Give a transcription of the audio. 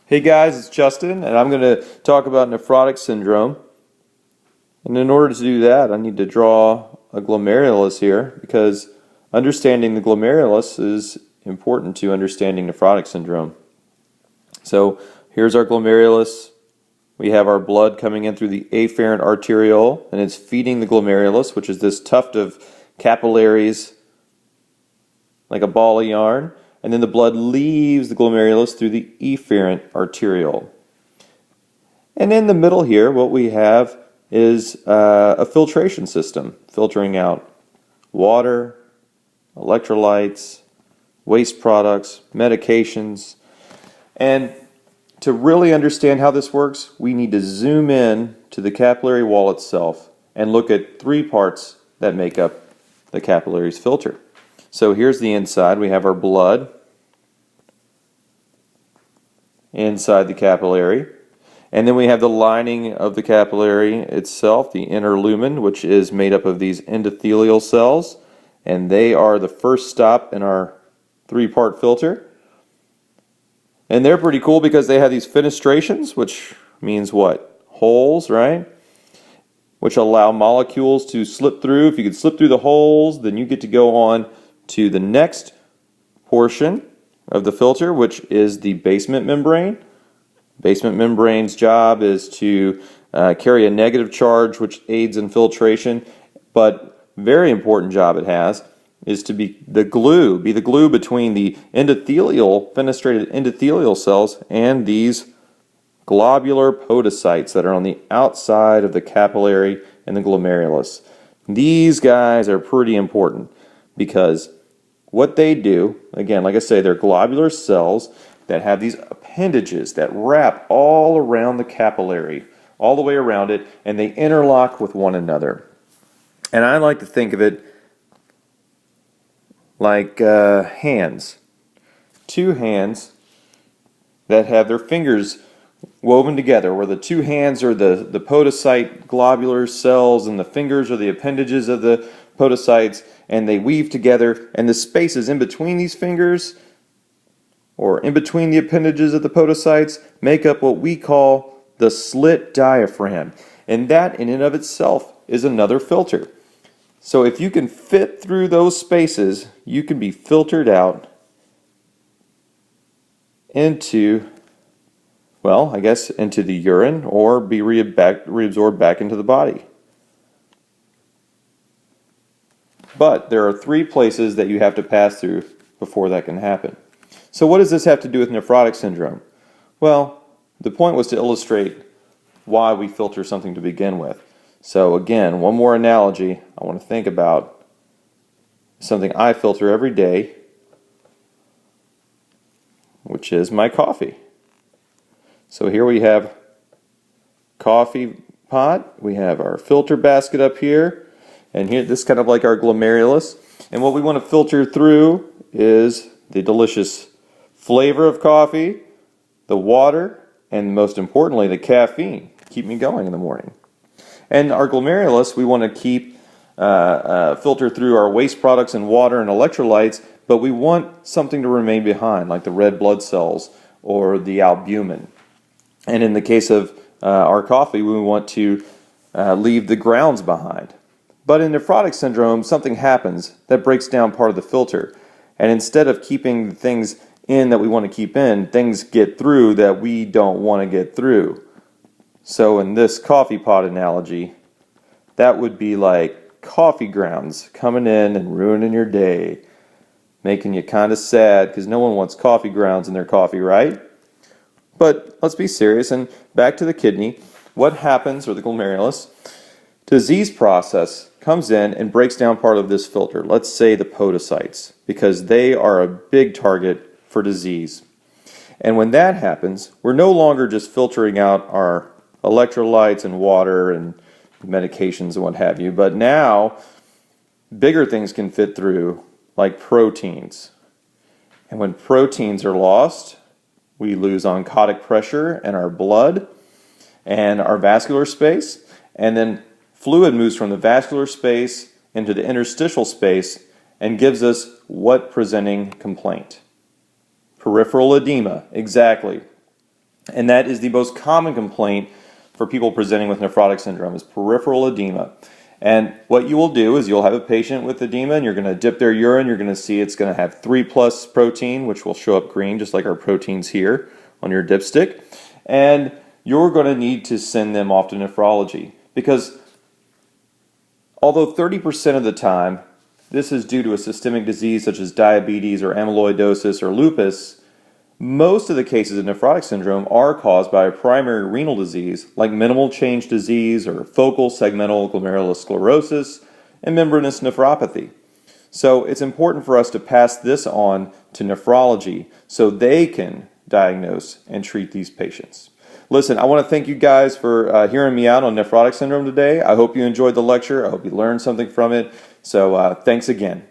Hey guys, it's Justin, and I'm going to talk about nephrotic syndrome. And in order to do that, I need to draw a glomerulus here because understanding the glomerulus is important to understanding nephrotic syndrome. So here's our glomerulus. We have our blood coming in through the afferent arteriole, and it's feeding the glomerulus, which is this tuft of capillaries like a ball of yarn. And then the blood leaves the glomerulus through the efferent arteriole. And in the middle here, what we have is a filtration system, filtering out water, electrolytes, waste products, medications. And to really understand how this works, we need to zoom in to the capillary wall itself and look at three parts that make up the capillary's filter. So here's the inside. We have our blood inside the capillary. And then we have the lining of the capillary itself, the inner lumen, which is made up of these endothelial cells. And they are the first stop in our three-part filter. And they're pretty cool because they have these fenestrations, which means what? Holes, right? Which allow molecules to slip through. If you can slip through the holes, then you get to go on to the next portion of the filter, which is the basement membrane. Basement membrane's job is to carry a negative charge, which aids in filtration, but very important job it has is to be the glue between the fenestrated endothelial cells and these globular podocytes that are on the outside of the capillary and the glomerulus. These guys are pretty important because what they do, again, like I say, they're globular cells that have these appendages that wrap all around the capillary, all the way around it, and they interlock with one another. And I like to think of it like hands. Two hands that have their fingers woven together, where the two hands are the podocyte globular cells and the fingers are the appendages of the podocytes, and they weave together, and the spaces in between these fingers or in between the appendages of the podocytes make up what we call the slit diaphragm. And that in and of itself is another filter. So if you can fit through those spaces, you can be filtered out into, well, I guess into the urine or be reabsorbed back into the body. But there are three places that you have to pass through before that can happen. So what does this have to do with nephrotic syndrome? Well, the point was to illustrate why we filter something to begin with. So again, one more analogy I want to think about. Something I filter every day, which is my coffee. So here we have coffee pot. We have our filter basket up here. And here, this is kind of like our glomerulus. And what we want to filter through is the delicious flavor of coffee, the water, and most importantly, the caffeine. Keep me going in the morning. And our glomerulus, we want to keep filter through our waste products and water and electrolytes, but we want something to remain behind, like the red blood cells or the albumin. And in the case of our coffee, we want to leave the grounds behind. But in nephrotic syndrome, something happens that breaks down part of the filter. And instead of keeping things in that we want to keep in, things get through that we don't want to get through. So in this coffee pot analogy, that would be like coffee grounds coming in and ruining your day, making you kind of sad because no one wants coffee grounds in their coffee, right? But let's be serious and back to the kidney. What happens, or the glomerulus? Disease process comes in and breaks down part of this filter. Let's say the podocytes, because they are a big target for disease. And when that happens, we're no longer just filtering out our electrolytes and water and medications and what have you, but now bigger things can fit through, like proteins. And when proteins are lost, we lose oncotic pressure in our blood and our vascular space, and then fluid moves from the vascular space into the interstitial space and gives us what presenting complaint? Peripheral edema, exactly. And that is the most common complaint for people presenting with nephrotic syndrome is peripheral edema. And what you will do is you'll have a patient with edema and you're going to dip their urine. You're going to see it's going to have 3+ protein, which will show up green, just like our proteins here on your dipstick. And you're going to need to send them off to nephrology because although 30% of the time this is due to a systemic disease such as diabetes or amyloidosis or lupus, most of the cases of nephrotic syndrome are caused by a primary renal disease like minimal change disease or focal segmental glomerulosclerosis and membranous nephropathy. So it's important for us to pass this on to nephrology so they can diagnose and treat these patients. Listen, I want to thank you guys for hearing me out on nephrotic syndrome today. I hope you enjoyed the lecture. I hope you learned something from it. So thanks again.